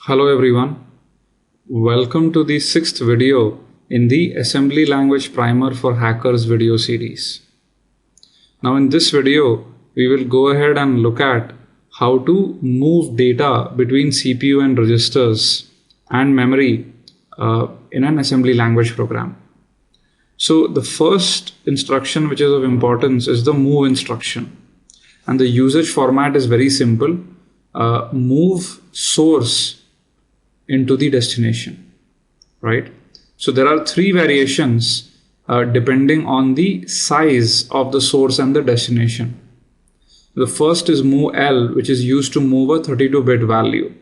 Hello everyone, welcome to the sixth video in the Assembly Language Primer for Hackers video series. Now in this video, we will go ahead and look at how to move data between CPU and registers and memory in an assembly language program. So the first instruction which is of importance is the move instruction, and the usage format is very simple. Move source into the destination, right? So there are three variations depending on the size of the source and the destination. The first is move L, which is used to move a 32-bit value.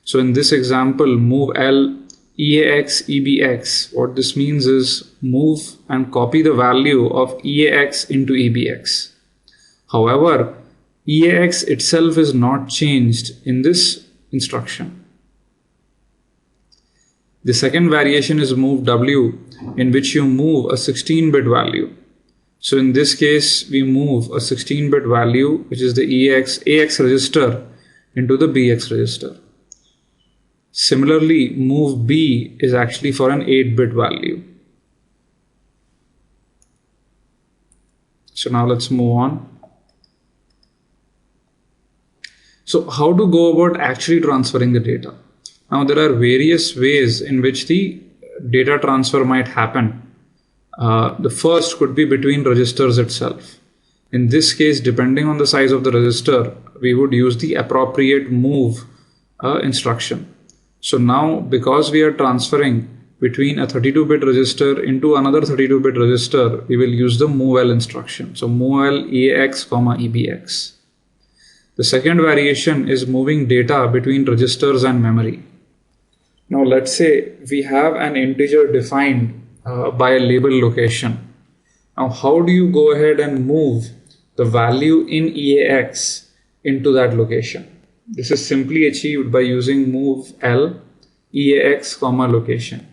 So in this example, move L EAX EBX, what this means is move and copy the value of EAX into EBX. However, EAX itself is not changed in this instruction. The second variation is move W, in which you move a 16-bit value. So in this case, we move a 16-bit value, which is the AX register, into the BX register. Similarly, move B is actually for an 8-bit value. So now let's move on. So how to go about actually transferring the data? Now there are various ways in which the data transfer might happen. The first could be between registers itself. In this case, depending on the size of the register, we would use the appropriate move instruction. So now, because we are transferring between a 32-bit register into another 32-bit register, we will use the MOVEL instruction. So MOVEL EAX, EBX. The second variation is moving data between registers and memory. Now let's say we have an integer defined by a label location. Now how do you go ahead and move the value in EAX into that location? This is simply achieved by using move L EAX, location.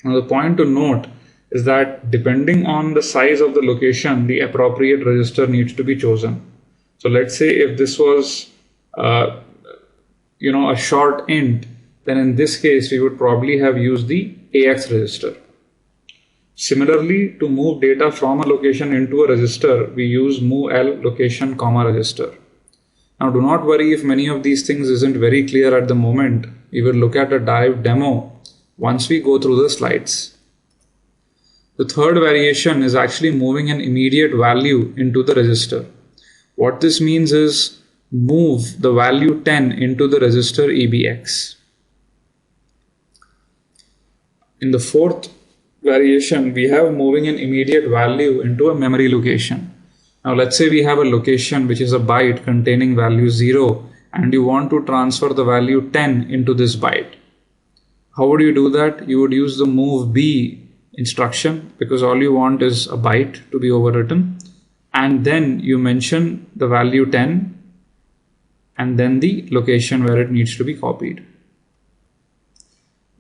Now the point to note is that depending on the size of the location, the appropriate register needs to be chosen. So let's say if this was a short int, then in this case we would probably have used the AX register. Similarly, to move data from a location into a register, we use move L location, register. Now do not worry if many of these things isn't very clear at the moment. We will look at a live demo once we go through the slides. The third variation is actually moving an immediate value into the register. What this means is move the value 10 into the register EBX. In the fourth variation, we have moving an immediate value into a memory location. Now let's say we have a location which is a byte containing value 0 and you want to transfer the value 10 into this byte. How would you do that? You would use the move B instruction, because all you want is a byte to be overwritten, and then you mention the value 10 and then the location where it needs to be copied.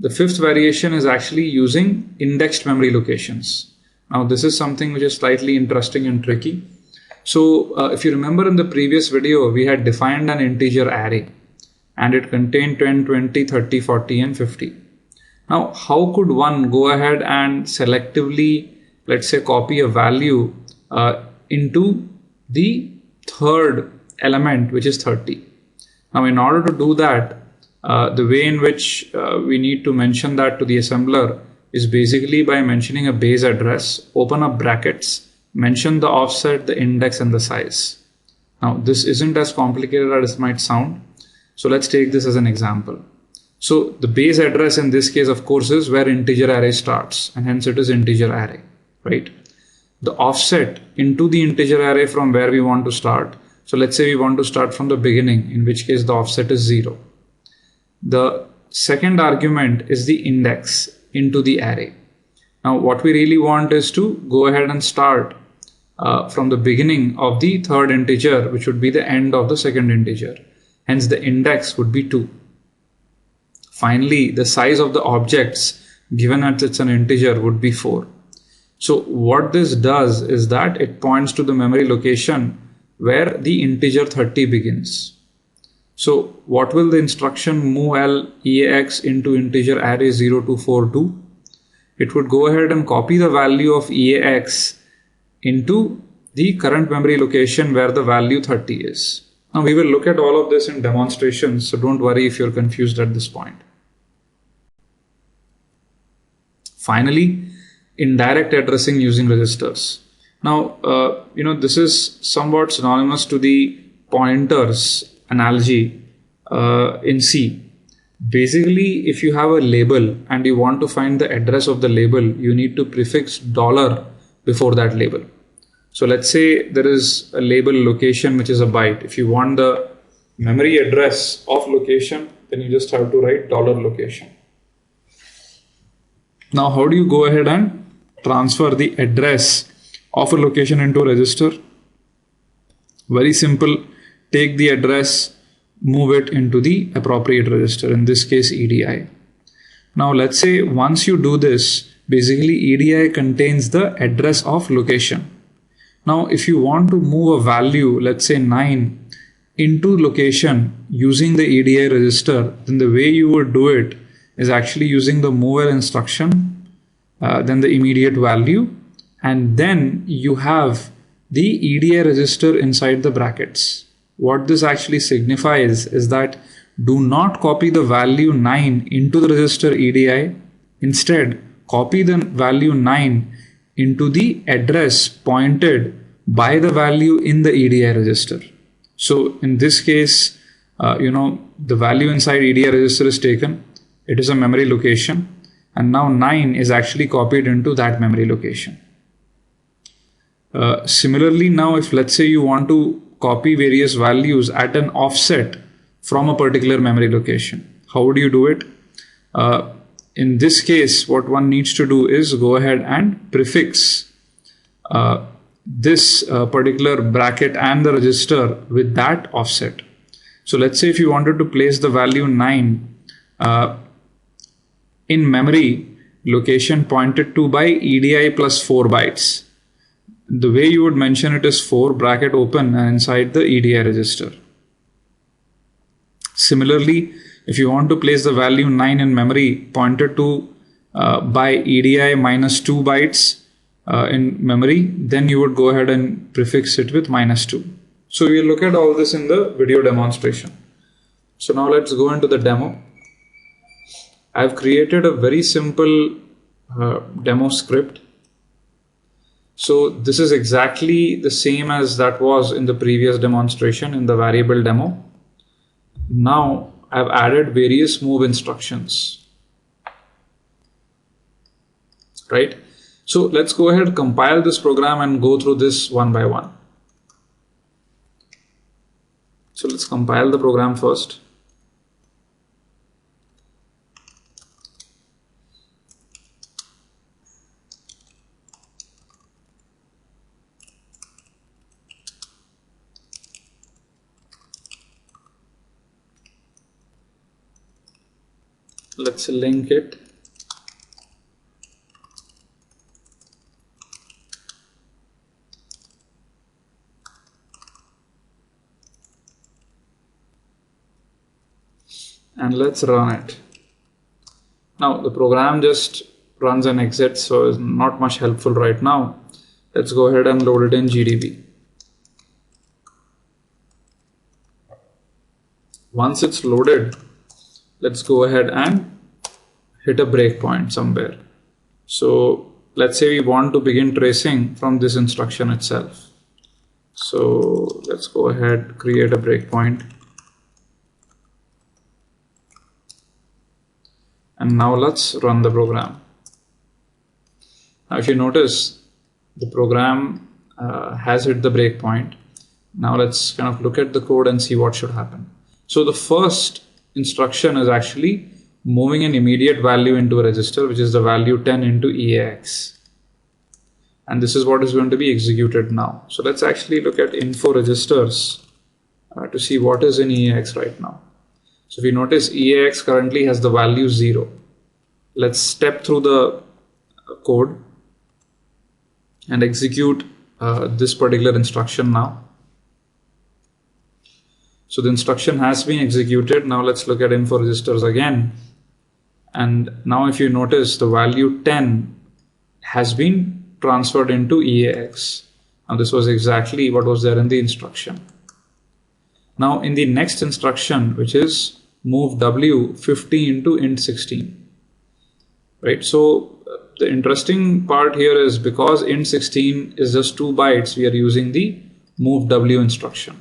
The fifth variation is actually using indexed memory locations. Now this is something which is slightly interesting and tricky. So if you remember in the previous video, we had defined an integer array and it contained 10, 20, 30, 40 and 50. Now how could one go ahead and selectively, let's say, copy a value into the third element, which is 30? Now in order to do that, the way in which we need to mention that to the assembler is basically by mentioning a base address, open up brackets, mention the offset, the index and the size. Now this isn't as complicated as it might sound. So let's take this as an example. So the base address in this case, of course, is where integer array starts, and hence it is integer array, right? The offset into the integer array from where we want to start. So let's say we want to start from the beginning, in which case the offset is 0. The second argument is the index into the array. Now what we really want is to go ahead and start from the beginning of the third integer, which would be the end of the second integer. Hence the index would be 2. Finally, the size of the objects given that it's an integer would be 4. So what this does is that it points to the memory location where the integer 30 begins. So what will the instruction move EAX into integer array 0 to 4 do? It would go ahead and copy the value of EAX into the current memory location where the value 30 is. Now we will look at all of this in demonstrations, so don't worry if you're confused at this point. Finally, indirect addressing using registers. Now, this is somewhat synonymous to the pointers analogy in C. Basically, if you have a label and you want to find the address of the label, you need to prefix $ before that label. So let's say there is a label location which is a byte. If you want the memory address of location, then you just have to write $location. Now, how do you go ahead and transfer the address of a location into a register? Very simple. Take the address, move it into the appropriate register, in this case EDI. Now let's say once you do this, basically EDI contains the address of location. Now if you want to move a value, let's say 9, into location using the EDI register, then the way you would do it is actually using the mover instruction, then the immediate value, and then you have the EDI register inside the brackets. What this actually signifies is that do not copy the value 9 into the register EDI. Instead, copy the value 9 into the address pointed by the value in the EDI register. So in this case, the value inside EDI register is taken. It is a memory location, and now 9 is actually copied into that memory location. Similarly, now if let's say you want to copy various values at an offset from a particular memory location, how would you do it? In this case, what one needs to do is go ahead and prefix this particular bracket and the register with that offset. So let's say if you wanted to place the value 9 in memory location pointed to by EDI plus 4 bytes. The way you would mention it is 4 bracket open and inside the EDI register. Similarly, if you want to place the value 9 in memory pointed to by EDI minus 2 bytes in memory, then you would go ahead and prefix it with -2. So we'll look at all this in the video demonstration. So now let's go into the demo. I've created a very simple demo script. So this is exactly the same as that was in the previous demonstration in the variable demo. Now I've added various move instructions, right? So let's go ahead, compile this program and go through this one by one. So let's compile the program first. Let's link it. And let's run it. Now the program just runs and exits, so it's not much helpful right now. Let's go ahead and load it in GDB. Once it's loaded, let's go ahead and hit a breakpoint somewhere. So let's say we want to begin tracing from this instruction itself. So let's go ahead, create a breakpoint. And now let's run the program. Now if you notice, the program has hit the breakpoint. Now let's kind of look at the code and see what should happen. So the first instruction is actually moving an immediate value into a register, which is the value 10 into EAX. And this is what is going to be executed now. So let's actually look at info registers to see what is in EAX right now. So if you notice, EAX currently has the value 0. Let's step through the code and execute this particular instruction now. So the instruction has been executed. Now let's look at info registers again. And now if you notice, the value 10 has been transferred into EAX. Now this was exactly what was there in the instruction. Now in the next instruction, which is move W50 into int16. Right, so the interesting part here is because int16 is just 2 bytes, we are using the move W instruction.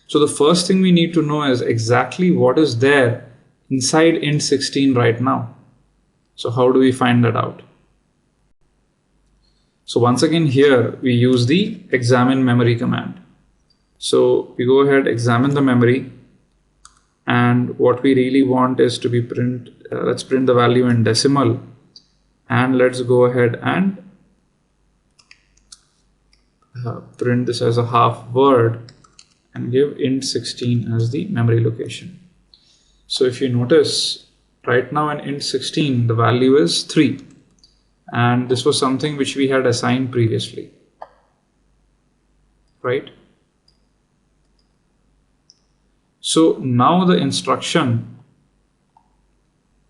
So the first thing we need to know is exactly what is there inside int16 right now. So how do we find that out? So once again here we use the examine memory command. So we go ahead, examine the memory, and what we really want is to be let's print the value in decimal, and let's go ahead and print this as a half word and give int16 as the memory location. So if you notice, right now in int16 the value is 3, and this was something which we had assigned previously, right? So now the instruction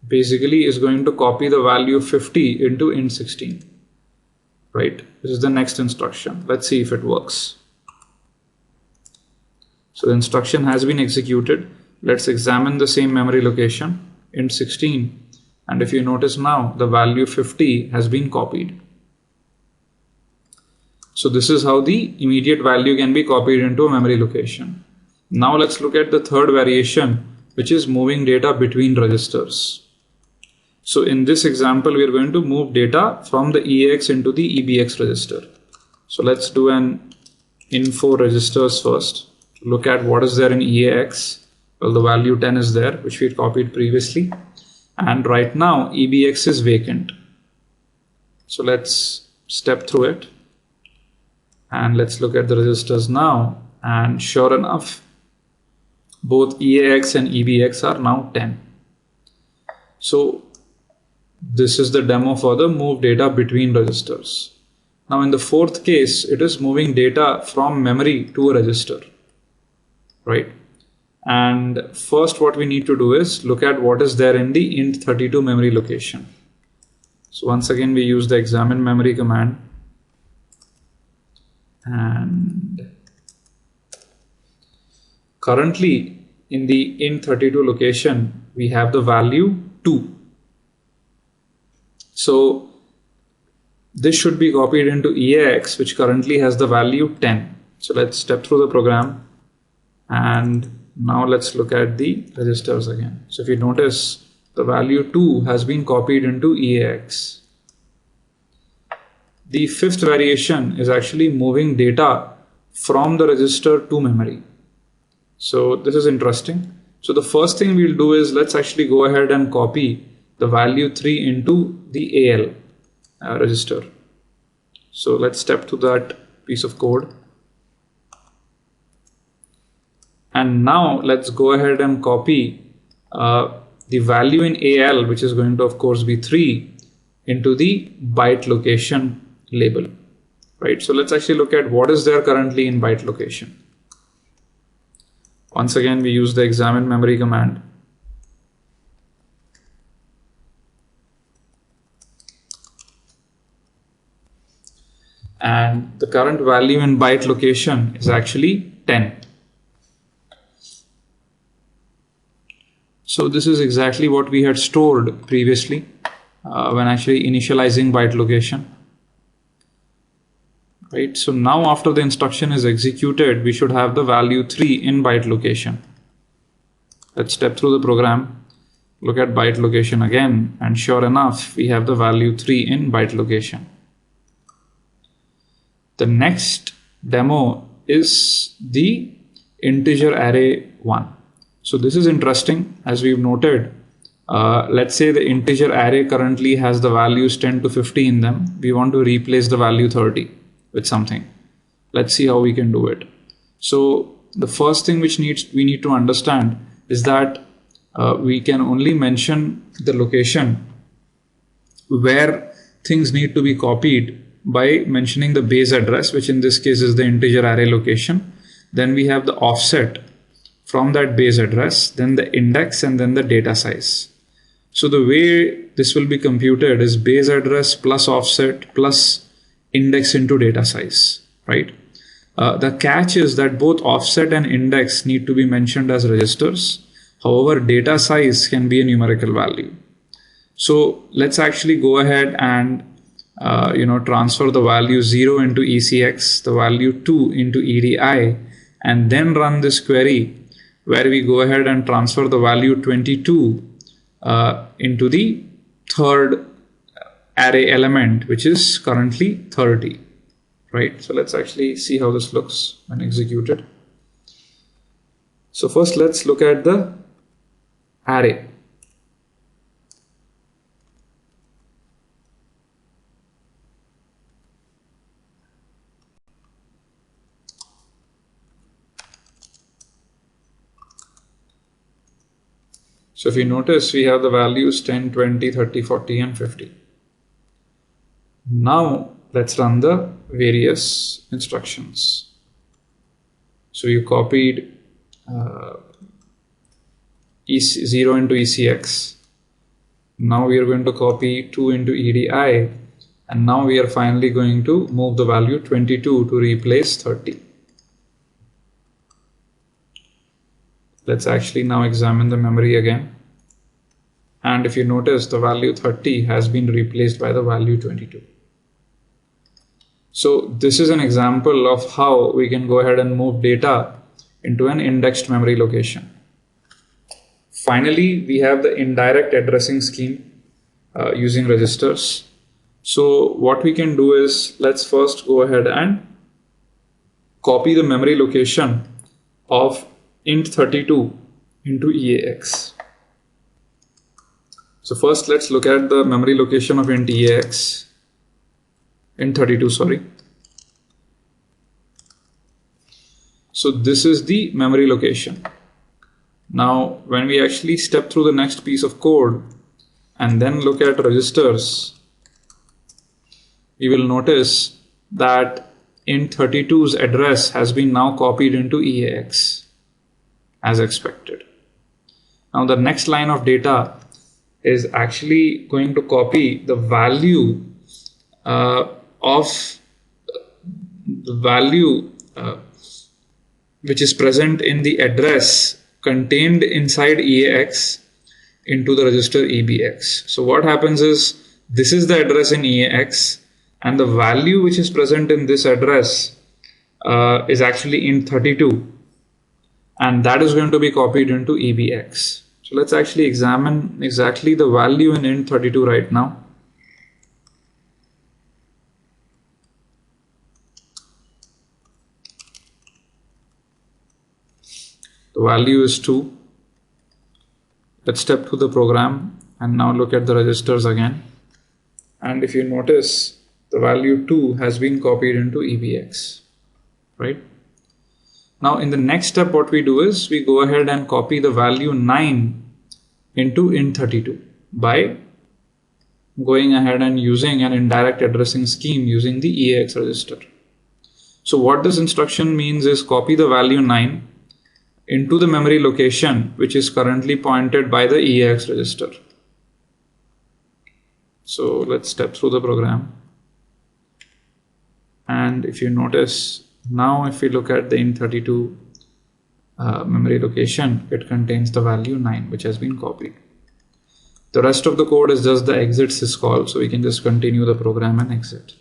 basically is going to copy the value 50 into int16, right? This is the next instruction. Let's see if it works. So the instruction has been executed. Let's examine the same memory location, int16, and if you notice now the value 50 has been copied. So this is how the immediate value can be copied into a memory location. Now let's look at the third variation, which is moving data between registers. So in this example, we are going to move data from the EAX into the EBX register. So let's do an info registers first. Look at what is there in EAX. Well, the value 10 is there, which we had copied previously. And right now, EBX is vacant. So let's step through it. And let's look at the registers now. And sure enough, both EAX and EBX are now 10. So this is the demo for the move data between registers. Now in the fourth case, it is moving data from memory to a register, right? And first what we need to do is look at what is there in the int32 memory location. So once again, we use the examine memory command, and currently in the int32 location, we have the value 2. So this should be copied into EAX, which currently has the value 10. So let's step through the program, and now let's look at the registers again. So if you notice, the value 2 has been copied into EAX. The fifth variation is actually moving data from the register to memory. So this is interesting. So the first thing we'll do is let's actually go ahead and copy the value 3 into the AL register. So let's step to that piece of code. And now let's go ahead and copy the value in AL, which is going to of course be 3, into the byte location label, right? So let's actually look at what is there currently in byte location. Once again, we use the examine memory command. And the current value in byte location is actually 10. So this is exactly what we had stored previously when actually initializing byte location. Right, so now after the instruction is executed, we should have the value 3 in byte location. Let's step through the program, look at byte location again, and sure enough, we have the value 3 in byte location. The next demo is the integer array 1. So this is interesting, as we've noted. Let's say the integer array currently has the values 10 to 50 in them. We want to replace the value 30 with something. Let's see how we can do it. So the first thing which we need to understand is that we can only mention the location where things need to be copied by mentioning the base address, which in this case is the integer array location. Then we have the offset from that base address, then the index, and then the data size. So the way this will be computed is base address plus offset plus index into data size, right? The catch is that both offset and index need to be mentioned as registers. However, data size can be a numerical value. So let's actually go ahead and transfer the value 0 into ECX, the value 2 into EDI, and then run this query where we go ahead and transfer the value 22 into the third array element, which is currently 30, right? So let's actually see how this looks when executed. So first let's look at the array. So if you notice, we have the values 10, 20, 30, 40, and 50. Now let's run the various instructions. So you copied 0 into ECX. Now we are going to copy 2 into EDI. And now we are finally going to move the value 22 to replace 30. Let's actually now examine the memory again. And if you notice, the value 30 has been replaced by the value 22. So this is an example of how we can go ahead and move data into an indexed memory location. Finally, we have the indirect addressing scheme using registers. So what we can do is, let's first go ahead and copy the memory location of int32 into EAX. So first let's look at the memory location of int32, sorry. So this is the memory location. Now when we actually step through the next piece of code and then look at registers, we will notice that int32's address has been now copied into EAX as expected. Now the next line of data is actually going to copy the value which is present in the address contained inside EAX into the register EBX. So what happens is, this is the address in EAX, and the value which is present in this address is actually int32, and that is going to be copied into EBX. So let's actually examine exactly the value in int32 right now. The value is 2. Let's step through the program and now look at the registers again. And if you notice, the value 2 has been copied into EBX, right? Now in the next step, what we do is we go ahead and copy the value 9 into int32 by going ahead and using an indirect addressing scheme using the EAX register. So what this instruction means is, copy the value 9 into the memory location which is currently pointed by the EAX register. So let's step through the program. And if you notice, now if we look at the int32 memory location, it contains the value 9 which has been copied. The rest of the code is just the exit syscall, so we can just continue the program and exit.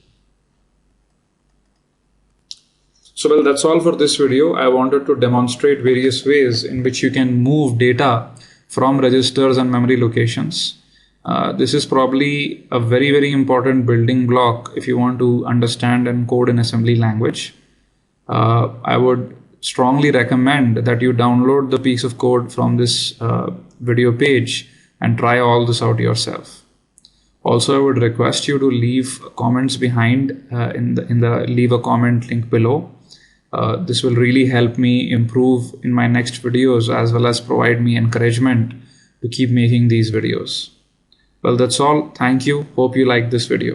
So well, that's all for this video. I wanted to demonstrate various ways in which you can move data from registers and memory locations. This is probably a very, very important building block if you want to understand and code in assembly language. I would strongly recommend that you download the piece of code from this video page and try all this out yourself. Also, I would request you to leave comments behind in the leave a comment link below. This will really help me improve in my next videos, as well as provide me encouragement to keep making these videos. Well, that's all. Thank you. Hope you liked this video.